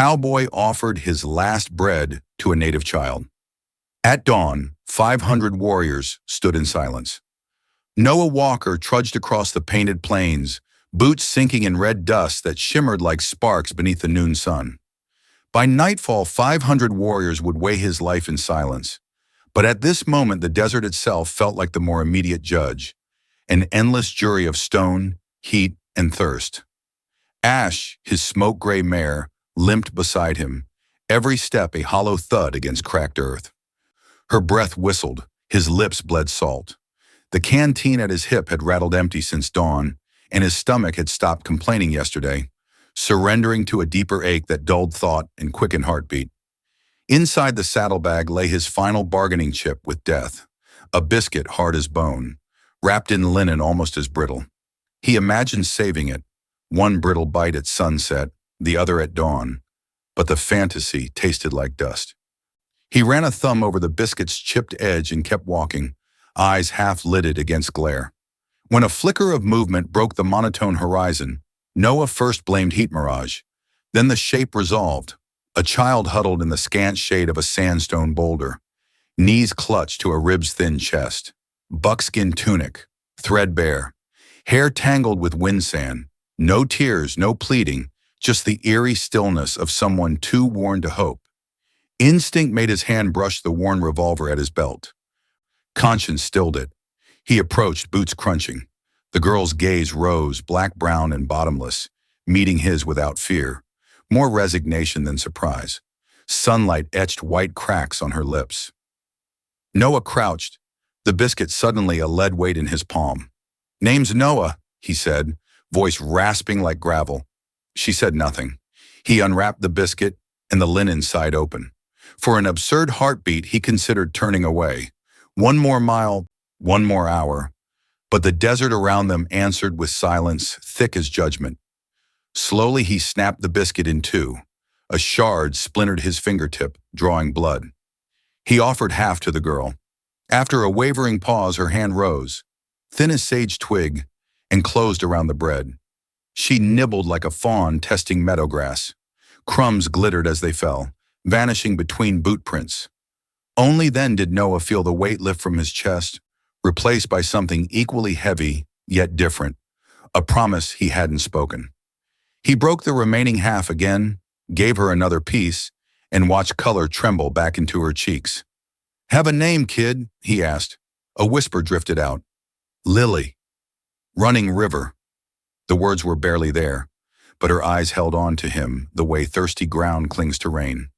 Cowboy offered his last bread to a native child. At dawn, 500 warriors stood in silence. Noah Walker trudged across the painted plains, boots sinking in red dust that shimmered like sparks beneath the noon sun. By nightfall, 500 warriors would weigh his life in silence. But at this moment, the desert itself felt like the more immediate judge, an endless jury of stone, heat, and thirst. Ash, his smoke-gray mare, limped beside him, every step a hollow thud against cracked earth. Her breath whistled, his lips bled salt. The canteen at his hip had rattled empty since dawn, and his stomach had stopped complaining yesterday, surrendering to a deeper ache that dulled thought and quickened heartbeat. Inside the saddlebag lay his final bargaining chip with death, a biscuit hard as bone, wrapped in linen almost as brittle. He imagined saving it, one brittle bite at sunset, the other at dawn, but the fantasy tasted like dust. He ran a thumb over the biscuit's chipped edge and kept walking, eyes half-lidded against glare. When a flicker of movement broke the monotone horizon, Noah first blamed heat mirage. Then the shape resolved, a child huddled in the scant shade of a sandstone boulder, knees clutched to a ribs-thin chest, buckskin tunic, threadbare, hair tangled with wind sand, no tears, no pleading, just the eerie stillness of someone too worn to hope. Instinct made his hand brush the worn revolver at his belt. Conscience stilled it. He approached, boots crunching. The girl's gaze rose, black-brown and bottomless, meeting his without fear, more resignation than surprise. Sunlight etched white cracks on her lips. Noah crouched, the biscuit suddenly a lead weight in his palm. "Name's Noah," he said, voice rasping like gravel. She said nothing. He unwrapped the biscuit and the linen side open. For an absurd heartbeat, he considered turning away. One more mile, one more hour. But the desert around them answered with silence, thick as judgment. Slowly he snapped the biscuit in two. A shard splintered his fingertip, drawing blood. He offered half to the girl. After a wavering pause, her hand rose, thin as sage twig, and closed around the bread. She nibbled like a fawn testing meadow grass. Crumbs glittered as they fell, vanishing between boot prints. Only then did Noah feel the weight lift from his chest, replaced by something equally heavy, yet different, a promise he hadn't spoken. He broke the remaining half again, gave her another piece, and watched color tremble back into her cheeks. "Have a name, kid?" he asked. A whisper drifted out. "Lily." "Running river." The words were barely there, but her eyes held on to him the way thirsty ground clings to rain.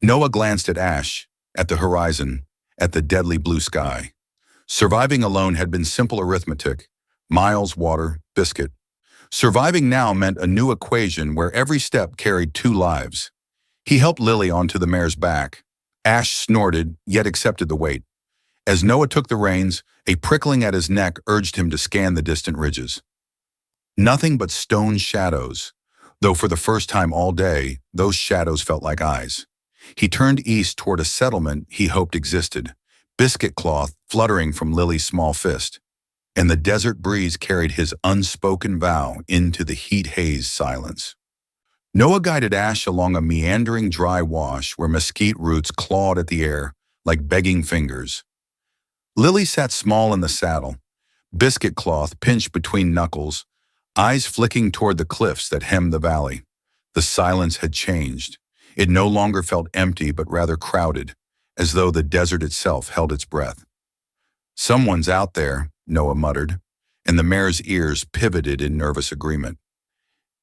Noah glanced at Ash, at the horizon, at the deadly blue sky. Surviving alone had been simple arithmetic: miles, water, biscuit. Surviving now meant a new equation where every step carried two lives. He helped Lily onto the mare's back. Ash snorted, yet accepted the weight. As Noah took the reins, a prickling at his neck urged him to scan the distant ridges. Nothing but stone shadows, though for the first time all day, those shadows felt like eyes. He turned east toward a settlement he hoped existed, biscuit cloth fluttering from Lily's small fist, and the desert breeze carried his unspoken vow into the heat-hazed silence. Noah guided Ash along a meandering dry wash where mesquite roots clawed at the air like begging fingers. Lily sat small in the saddle, biscuit cloth pinched between knuckles, eyes flicking toward the cliffs that hemmed the valley. The silence had changed. It no longer felt empty but rather crowded, as though the desert itself held its breath. "Someone's out there," Noah muttered, and the mare's ears pivoted in nervous agreement.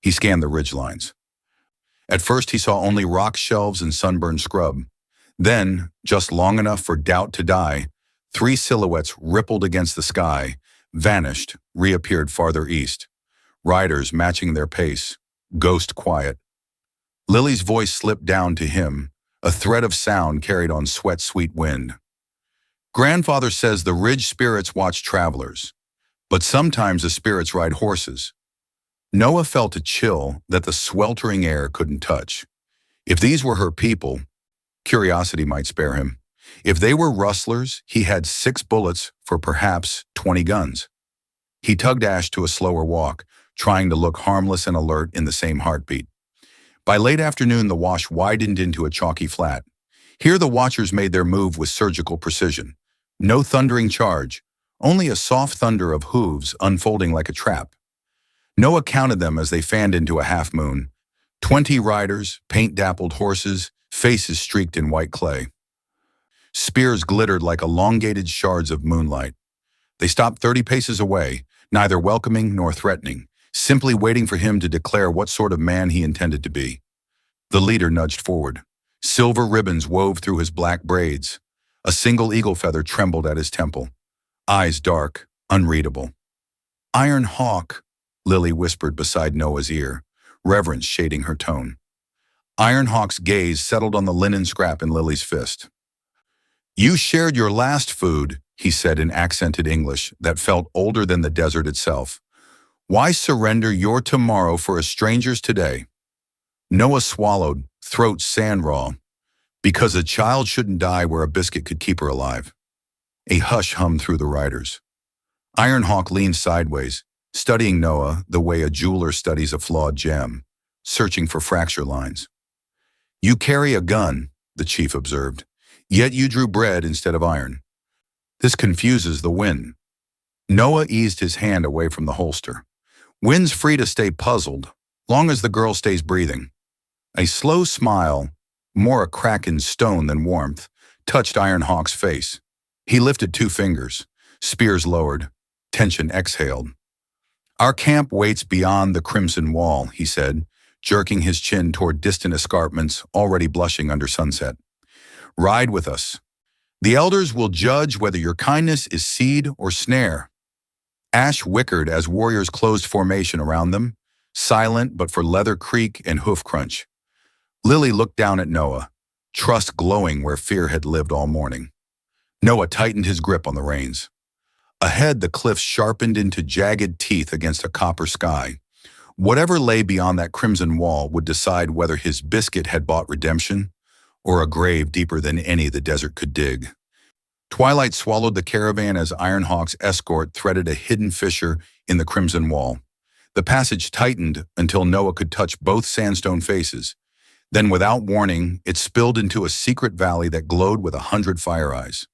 He scanned the ridgelines. At first he saw only rock shelves and sunburned scrub. Then, just long enough for doubt to die, three silhouettes rippled against the sky, vanished, reappeared farther east. Riders matching their pace, ghost quiet. Lily's voice slipped down to him, a thread of sound carried on sweat-sweet wind. "Grandfather says the ridge spirits watch travelers, but sometimes the spirits ride horses." Noah felt a chill that the sweltering air couldn't touch. If these were her people, curiosity might spare him. If they were rustlers, he had 6 bullets for perhaps 20 guns. He tugged Ash to a slower walk, trying to look harmless and alert in the same heartbeat. By late afternoon, the wash widened into a chalky flat. Here the watchers made their move with surgical precision. No thundering charge, only a soft thunder of hooves unfolding like a trap. Noah counted them as they fanned into a half-moon. 20 riders, paint-dappled horses, faces streaked in white clay. Spears glittered like elongated shards of moonlight. They stopped 30 paces away, neither welcoming nor threatening, simply waiting for him to declare what sort of man he intended to be. The leader nudged forward. Silver ribbons wove through his black braids. A single eagle feather trembled at his temple. Eyes dark, unreadable. "Iron Hawk," Lily whispered beside Noah's ear, reverence shading her tone. Iron Hawk's gaze settled on the linen scrap in Lily's fist. "You shared your last food," he said in accented English that felt older than the desert itself. "Why surrender your tomorrow for a stranger's today?" Noah swallowed, throat sand-raw. "Because a child shouldn't die where a biscuit could keep her alive." A hush hummed through the riders. Ironhawk leaned sideways, studying Noah the way a jeweler studies a flawed gem, searching for fracture lines. "You carry a gun," the chief observed, "yet you drew bread instead of iron. This confuses the wind." Noah eased his hand away from the holster. "Wind's free to stay puzzled, long as the girl stays breathing." A slow smile, more a crack in stone than warmth, touched Ironhawk's face. He lifted 2 fingers, spears lowered, tension exhaled. "Our camp waits beyond the crimson wall," he said, jerking his chin toward distant escarpments already blushing under sunset. "Ride with us. The elders will judge whether your kindness is seed or snare." Ash whickered as warriors closed formation around them, silent but for leather creak and hoof crunch. Lily looked down at Noah, trust glowing where fear had lived all morning. Noah tightened his grip on the reins. Ahead, the cliffs sharpened into jagged teeth against a copper sky. Whatever lay beyond that crimson wall would decide whether his biscuit had bought redemption or a grave deeper than any the desert could dig. Twilight swallowed the caravan as Ironhawk's escort threaded a hidden fissure in the crimson wall. The passage tightened until Noah could touch both sandstone faces. Then, without warning, it spilled into a secret valley that glowed with 100 fire eyes.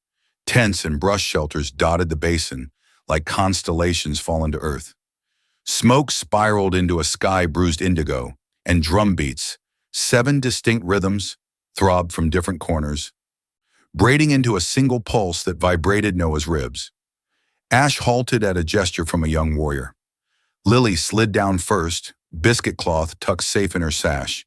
Tents and brush shelters dotted the basin, like constellations fallen to earth. Smoke spiraled into a sky bruised indigo, and drum beats, 7 distinct rhythms, throbbed from different corners, braiding into a single pulse that vibrated Noah's ribs. Ash halted at a gesture from a young warrior. Lily slid down first, biscuit cloth tucked safe in her sash,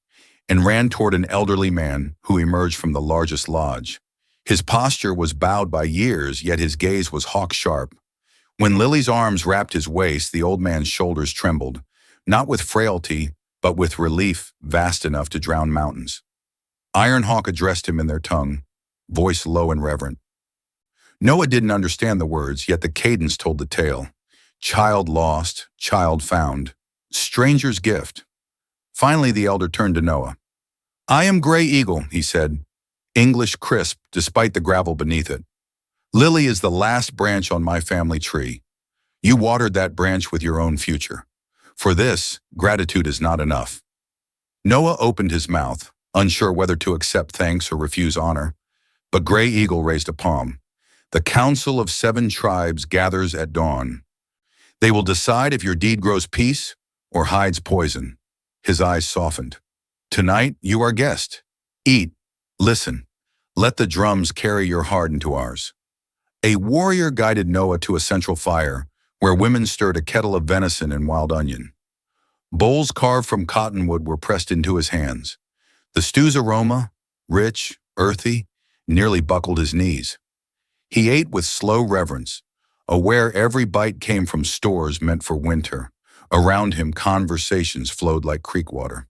and ran toward an elderly man who emerged from the largest lodge. His posture was bowed by years, yet his gaze was hawk-sharp. When Lily's arms wrapped his waist, the old man's shoulders trembled, not with frailty, but with relief vast enough to drown mountains. Ironhawk addressed him in their tongue, voice low and reverent. Noah didn't understand the words, yet the cadence told the tale. Child lost, child found, stranger's gift. Finally, the elder turned to Noah. "I am Gray Eagle," he said, English crisp despite the gravel beneath it. "Lily is the last branch on my family tree. You watered that branch with your own future. For this, gratitude is not enough." Noah opened his mouth, unsure whether to accept thanks or refuse honor, but Gray Eagle raised a palm. "The council of 7 tribes gathers at dawn. They will decide if your deed grows peace or hides poison." His eyes softened. "Tonight, you are guest. Eat. Listen. Let the drums carry your heart into ours." A warrior guided Noah to a central fire, where women stirred a kettle of venison and wild onion. Bowls carved from cottonwood were pressed into his hands. The stew's aroma, rich, earthy, nearly buckled his knees. He ate with slow reverence, aware every bite came from stores meant for winter. Around him, conversations flowed like creek water.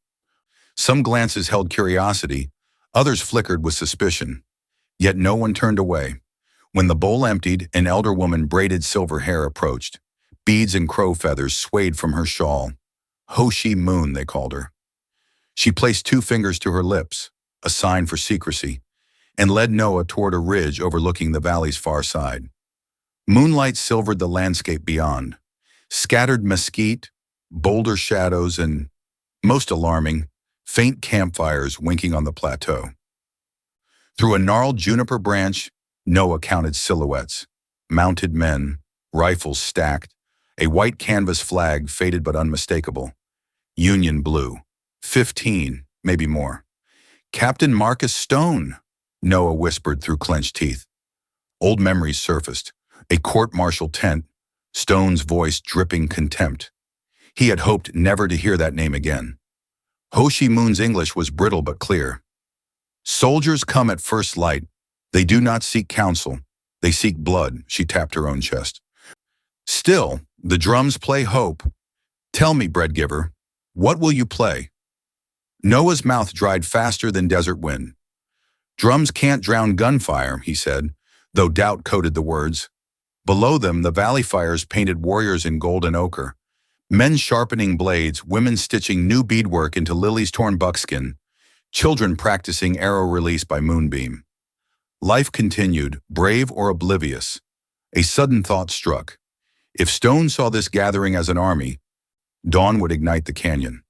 Some glances held curiosity, others flickered with suspicion. Yet no one turned away. When the bowl emptied, an elder woman braided silver hair approached. Beads and crow feathers swayed from her shawl. Hoshi Moon, they called her. She placed 2 fingers to her lips, a sign for secrecy, and led Noah toward a ridge overlooking the valley's far side. Moonlight silvered the landscape beyond. Scattered mesquite, boulder shadows, and, most alarming, faint campfires winking on the plateau. Through a gnarled juniper branch, Noah counted silhouettes. Mounted men, rifles stacked, a white canvas flag faded but unmistakable. Union blue. 15, maybe more. Captain Marcus Stone, Noah whispered through clenched teeth. Old memories surfaced. A court-martial tent, Stone's voice dripping contempt. He had hoped never to hear that name again. Ho Chi Minh's English was brittle but clear. Soldiers come at first light. They do not seek counsel. They seek blood, she tapped her own chest. Still, the drums play hope. Tell me, bread giver, what will you play? Noah's mouth dried faster than desert wind. Drums can't drown gunfire, he said, though doubt coated the words. Below them, the valley fires painted warriors in gold and ochre. Men sharpening blades, women stitching new beadwork into Lily's torn buckskin, children practicing arrow release by moonbeam. Life continued, brave or oblivious. A sudden thought struck. If Stone saw this gathering as an army, dawn would ignite the canyon.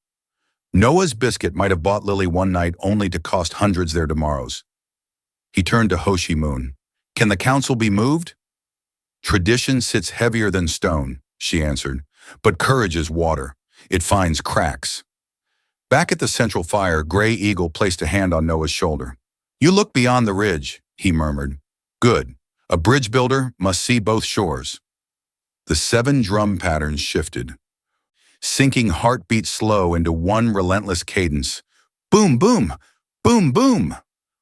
Noah's biscuit might have bought Lily one night only to cost hundreds their tomorrows. He turned to Ho Chi Minh. Can the council be moved? Tradition sits heavier than stone, she answered, but courage is water. It finds cracks. Back at the central fire, Gray Eagle placed a hand on Noah's shoulder. You look beyond the ridge, he murmured. Good. A bridge builder must see both shores. The 7 drum patterns shifted, sinking heartbeat slow into one relentless cadence. Boom, boom, boom, boom.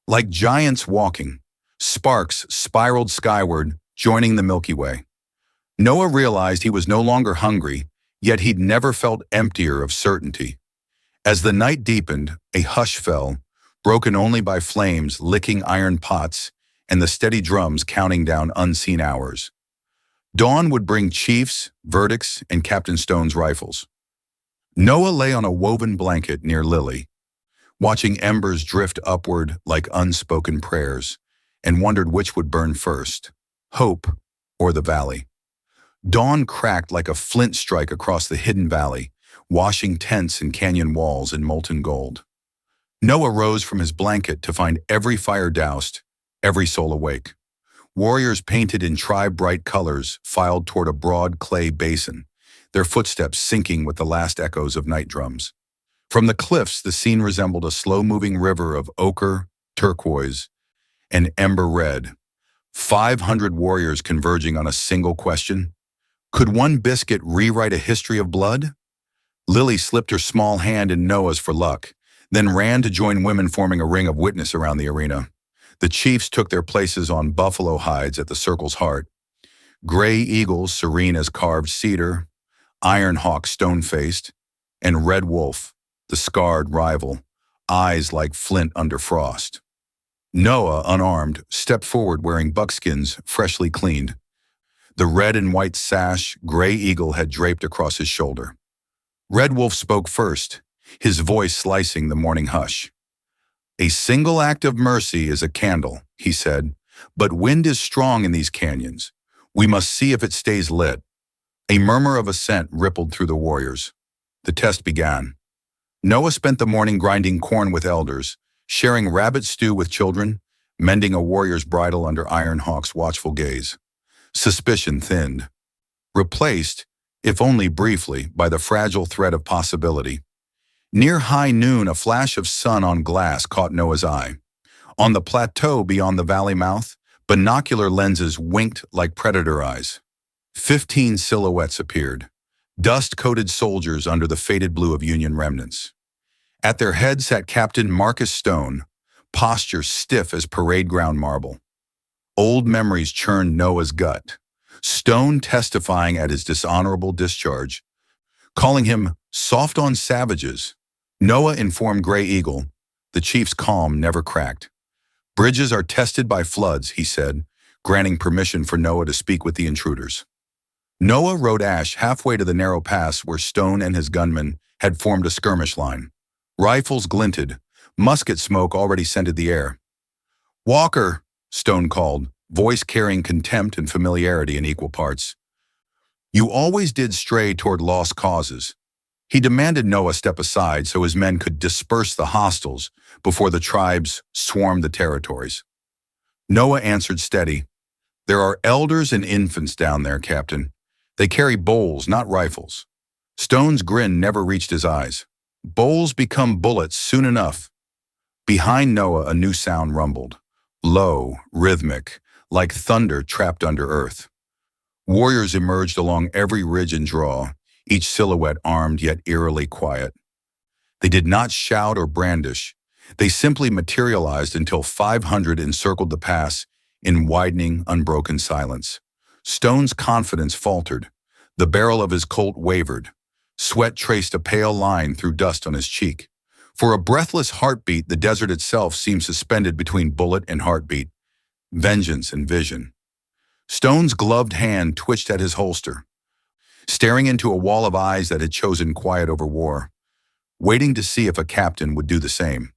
Like giants walking, sparks spiraled skyward, joining the Milky Way. Noah realized he was no longer hungry, yet he'd never felt emptier of certainty. As the night deepened, a hush fell, broken only by flames licking iron pots and the steady drums counting down unseen hours. Dawn would bring chiefs, verdicts, and Captain Stone's rifles. Noah lay on a woven blanket near Lily, watching embers drift upward like unspoken prayers, and wondered which would burn first, hope or the valley. Dawn cracked like a flint strike across the hidden valley, washing tents and canyon walls in molten gold. Noah rose from his blanket to find every fire doused, every soul awake. Warriors painted in tribe-bright colors filed toward a broad clay basin, their footsteps syncing with the last echoes of night drums. From the cliffs, the scene resembled a slow-moving river of ochre, turquoise, and ember red. 500 warriors converging on a single question. Could one biscuit rewrite a history of blood? Lily slipped her small hand in Noah's for luck, then ran to join women forming a ring of witness around the arena. The chiefs took their places on buffalo hides at the circle's heart. Gray eagles serene as carved cedar, Iron Hawk stone-faced, and Red Wolf, the scarred rival, eyes like flint under frost. Noah, unarmed, stepped forward wearing buckskins freshly cleaned. The red and white sash Gray Eagle had draped across his shoulder. Red Wolf spoke first, his voice slicing the morning hush. A single act of mercy is a candle, he said, but wind is strong in these canyons. We must see if it stays lit. A murmur of assent rippled through the warriors. The test began. Noah spent the morning grinding corn with elders, sharing rabbit stew with children, mending a warrior's bridle under Iron Hawk's watchful gaze. Suspicion thinned, replaced, if only briefly, by the fragile thread of possibility. Near high noon, a flash of sun on glass caught Noah's eye. On the plateau beyond the valley mouth, binocular lenses winked like predator eyes. 15 silhouettes appeared, dust-coated soldiers under the faded blue of Union remnants. At their head sat Captain Marcus Stone, posture stiff as parade ground marble. Old memories churned Noah's gut, Stone testifying at his dishonorable discharge, calling him soft on savages. Noah informed Gray Eagle, the chief's calm never cracked. Bridges are tested by floods, he said, granting permission for Noah to speak with the intruders. Noah rode Ash halfway to the narrow pass where Stone and his gunmen had formed a skirmish line. Rifles glinted, musket smoke already scented the air. Walker, Stone called, voice carrying contempt and familiarity in equal parts. You always did stray toward lost causes. He demanded Noah step aside so his men could disperse the hostiles before the tribes swarmed the territories. Noah answered steady, "There are elders and infants down there, Captain. They carry bowls, not rifles." Stone's grin never reached his eyes. Bowls become bullets soon enough. Behind Noah, a new sound rumbled. Low, rhythmic, like thunder trapped under earth. Warriors emerged along every ridge and draw, each silhouette armed yet eerily quiet. They did not shout or brandish. They simply materialized until 500 encircled the pass in widening, unbroken silence. Stone's confidence faltered. The barrel of his Colt wavered. Sweat traced a pale line through dust on his cheek. For a breathless heartbeat, the desert itself seemed suspended between bullet and heartbeat, vengeance and vision. Stone's gloved hand twitched at his holster, staring into a wall of eyes that had chosen quiet over war, waiting to see if a captain would do the same.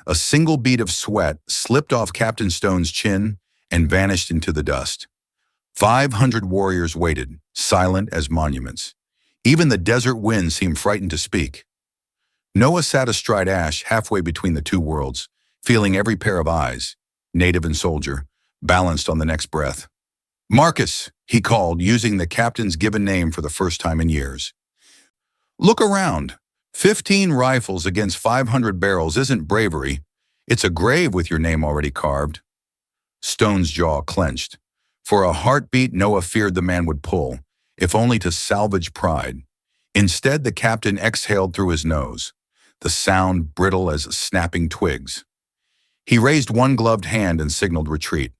A single bead of sweat slipped off Captain Stone's chin and vanished into the dust. 500 warriors waited, silent as monuments. Even the desert wind seemed frightened to speak. Noah sat astride Ash halfway between the two worlds, feeling every pair of eyes, native and soldier, balanced on the next breath. "Marcus," he called, using the captain's given name for the first time in years. "Look around. 15 rifles against 500 barrels isn't bravery. It's a grave with your name already carved." Stone's jaw clenched. For a heartbeat, Noah feared the man would pull, if only to salvage pride. Instead, the captain exhaled through his nose, the sound brittle as snapping twigs. He raised one gloved hand and signaled retreat.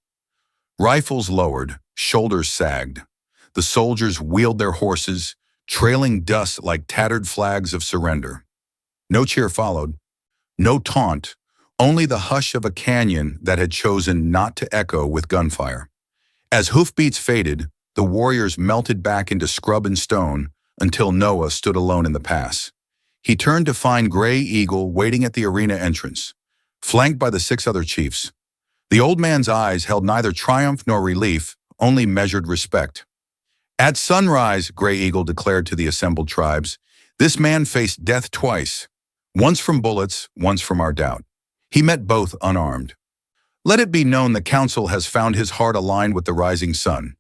Rifles lowered, shoulders sagged. The soldiers wheeled their horses, trailing dust like tattered flags of surrender. No cheer followed, no taunt, only the hush of a canyon that had chosen not to echo with gunfire. As hoofbeats faded, the warriors melted back into scrub and stone until Noah stood alone in the pass. He turned to find Gray Eagle waiting at the arena entrance, flanked by the 6 other chiefs. The old man's eyes held neither triumph nor relief, only measured respect. "At sunrise," Gray Eagle declared to the assembled tribes, "this man faced death twice, once from bullets, once from our doubt. He met both unarmed. Let it be known the council has found his heart aligned with the rising sun."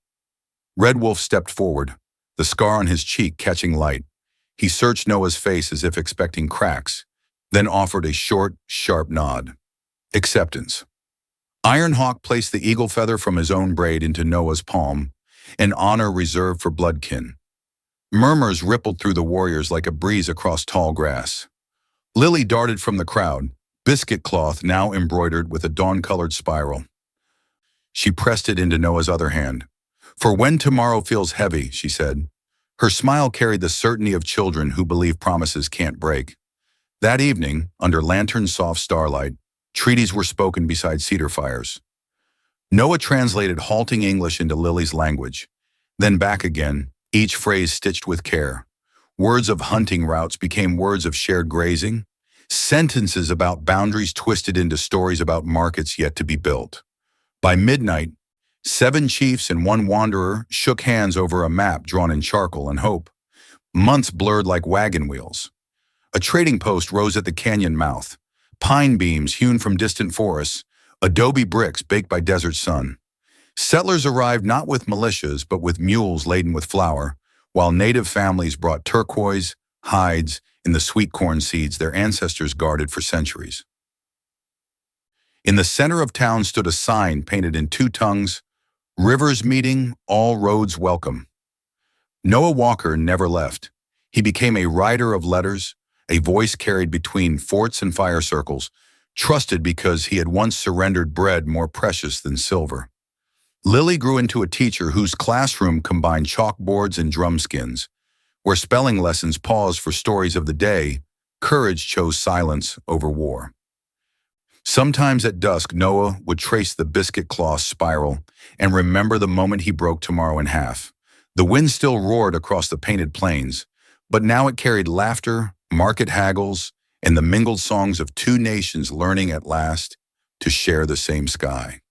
Red Wolf stepped forward, the scar on his cheek catching light. He searched Noah's face as if expecting cracks, then offered a short, sharp nod. Acceptance. Ironhawk placed the eagle feather from his own braid into Noah's palm, an honor reserved for bloodkin. Murmurs rippled through the warriors like a breeze across tall grass. Lily darted from the crowd, biscuit cloth now embroidered with a dawn-colored spiral. She pressed it into Noah's other hand. "For when tomorrow feels heavy," she said. Her smile carried the certainty of children who believe promises can't break. That evening, under lantern's soft starlight, treaties were spoken beside cedar fires. Noah translated halting English into Lily's language, then back again, each phrase stitched with care. Words of hunting routes became words of shared grazing, sentences about boundaries twisted into stories about markets yet to be built. By midnight, 7 chiefs and 1 wanderer shook hands over a map drawn in charcoal and hope. Months blurred like wagon wheels. A trading post rose at the canyon mouth, pine beams hewn from distant forests, adobe bricks baked by desert sun. Settlers arrived not with militias but with mules laden with flour, while native families brought turquoise, hides, and the sweet corn seeds their ancestors guarded for centuries. In the center of town stood a sign painted in 2 tongues, "Rivers meeting, all roads welcome." Noah Walker never left. He became a writer of letters, a voice carried between forts and fire circles, trusted because he had once surrendered bread more precious than silver. Lily grew into a teacher whose classroom combined chalkboards and drumskins. Where spelling lessons paused for stories of the day, courage chose silence over war. Sometimes at dusk, Noah would trace the biscuit cloth spiral and remember the moment he broke tomorrow in half. The wind still roared across the painted plains, but now it carried laughter, market haggles, and the mingled songs of 2 nations learning at last to share the same sky.